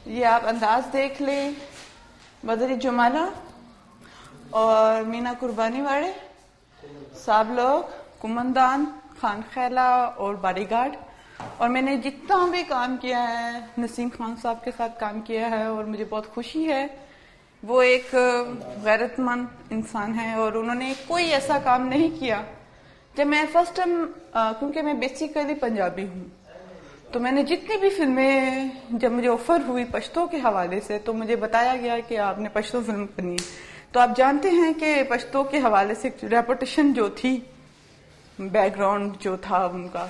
ये आप अंदाज देख लें, बदरी जुमाला और मीना कुर्बानी वाले सब लोग, कुमंदान, खान खैला और बॉडीगार्ड। और मैंने जितना भी काम किया है नसीम खान साहब के साथ काम किया है और मुझे बहुत खुशी है। वो एक गैरतमंद इंसान है और उन्होंने कोई ऐसा काम नहीं किया। जब मैं फर्स्ट टाइम, क्योंकि मैं बेसिकली पंजाबी हूँ, तो मैंने जितनी भी फिल्में, जब मुझे ऑफर हुई पश्तो के हवाले से, तो मुझे बताया गया कि आपने पश्तो फिल्म करनी है। तो आप जानते हैं कि पश्तो के हवाले से रेपुटेशन जो थी, बैकग्राउंड जो था उनका,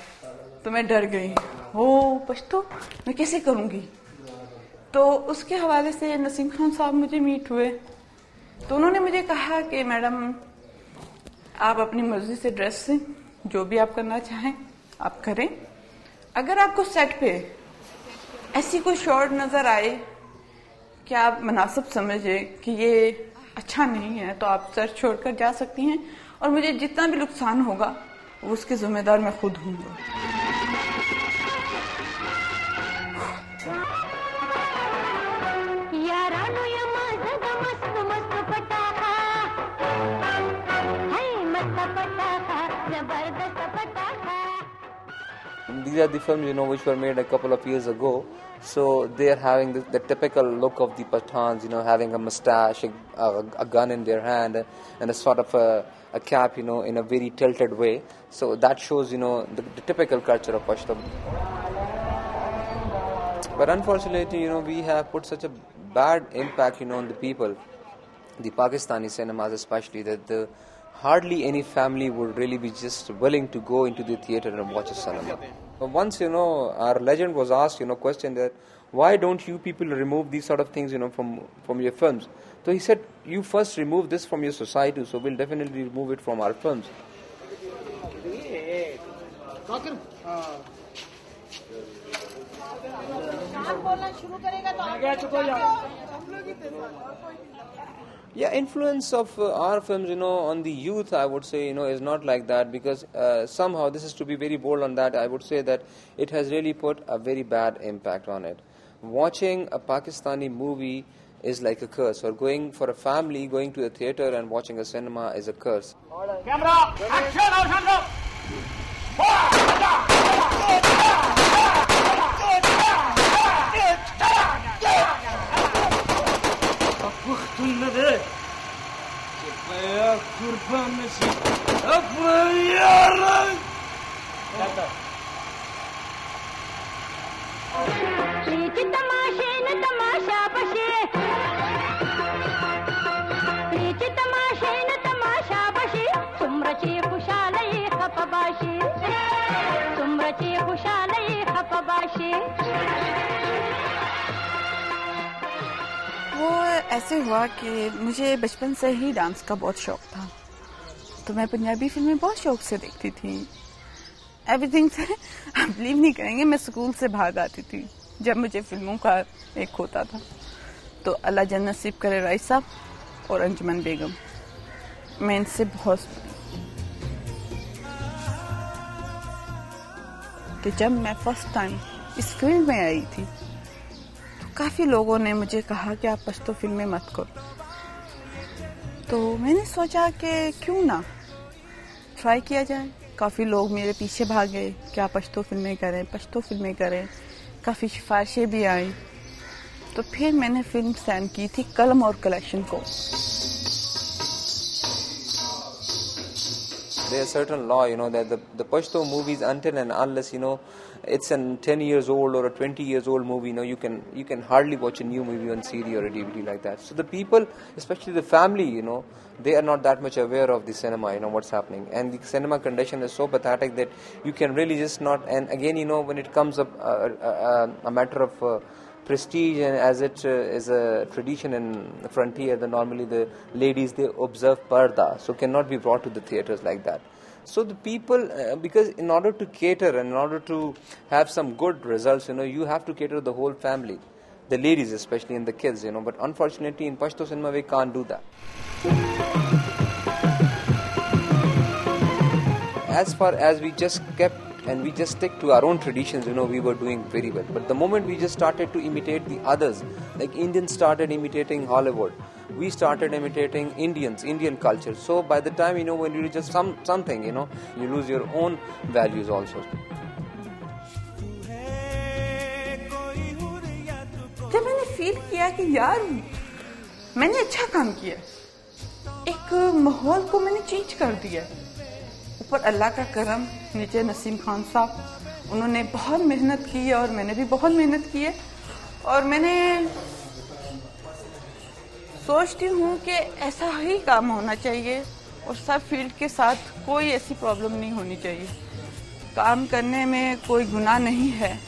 तो मैं डर गई। ओ पश्तो मैं कैसे करूंगी? तो उसके हवाले से नसीम खान साहब मुझे मीट हुए, तो उन्होंने मुझे कहा कि मैडम आप अपनी मर्जी से ड्रेस से जो भी आप करना चाहें आप करें। अगर आपको सेट पे ऐसी कोई शॉट नजर आए कि आप मुनासिब समझे कि ये अच्छा नहीं है, तो आप सेट छोड़कर जा सकती हैं और मुझे जितना भी नुकसान होगा उसके जिम्मेदार मैं खुद हूँगा। These are the films, which were made a couple of years ago. So they are having the typical look of the Pathans, having a mustache, a gun in their hand, and a sort of a cap, in a very tilted way. So that shows, the typical culture of Pashto. But unfortunately, we have put such a bad impact, on the people, the Pakistani cinemas especially, that hardly any family would really be just willing to go into the theater and watch a cinema. Once, our legend was asked, question that, why don't you people remove these sort of things, from your films? So he said, you first remove this from your society, so we'll definitely remove it from our films. Yeah, influence of our films, on the youth, I would say, is not like that, because somehow, this is to be very bold on that, I would say that it has really put a very bad impact on it. Watching a Pakistani movie is like a curse, or going for a family, going to a theater and watching a cinema is a curse. Camera, action, वो ऐसे हुआ कि मुझे बचपन से ही dance का बहुत शौक था, तो मैं पंजाबी फिल्में बहुत शौक से देखती थी। एवरीथिंग से आप बिलीव नहीं करेंगे, मैं स्कूल से भाग आती थी जब मुझे फिल्मों का एक होता था। तो अल्लाह जन्नत नसीब करे राय साहब और अंजुमन बेगम, मैं इनसे बहुत कि जब मैं फर्स्ट टाइम इस फील्ड में आई थी तो काफ़ी लोगों ने मुझे कहा कि आप पश्तो फिल्में मत करो। तो मैंने सोचा कि क्यों ना ट्राई किया जाए। काफ़ी लोग मेरे पीछे भाग गए कि आप पश्तो फिल्में करें, पश्तो फिल्में करें। काफ़ी सिफारिशें भी आई, तो फिर मैंने फिल्म साइन की थी कलम और कलेक्शन को। There's certain law, that the Pashto movies, until and unless, it's a 10 years old or a 20 years old movie, you can hardly watch a new movie on CD or a DVD like that. So the people, especially the family, they are not that much aware of the cinema, what's happening. And the cinema condition is so pathetic that you can really just not, and again, when it comes up a matter of prestige, and as it is a tradition in the frontier, then normally the ladies, they observe parda, so cannot be brought to the theaters like that. So the people, because in order to cater and in order to have some good results, you have to cater the whole family, the ladies especially and the kids, but unfortunately in Pashto cinema we can't do that. As far as we just kept and we just stick to our own traditions, we were doing very well. But the moment we just started to imitate the others, like Indians started imitating Hollywood, we started imitating Indian culture. So by the time, when you do just something, you lose your own values also. जब मैंने feel किया कि यार मैंने अच्छा काम किया, एक माहौल को मैंने चेंज कर दिया, ऊपर अल्लाह का करम, नीचे नसीम खान साहब, उन्होंने बहुत मेहनत की और मैंने भी बहुत मेहनत की है, और मैंने सोचती हूँ कि ऐसा ही काम होना चाहिए और सब फील्ड के साथ कोई ऐसी प्रॉब्लम नहीं होनी चाहिए। काम करने में कोई गुनाह नहीं है।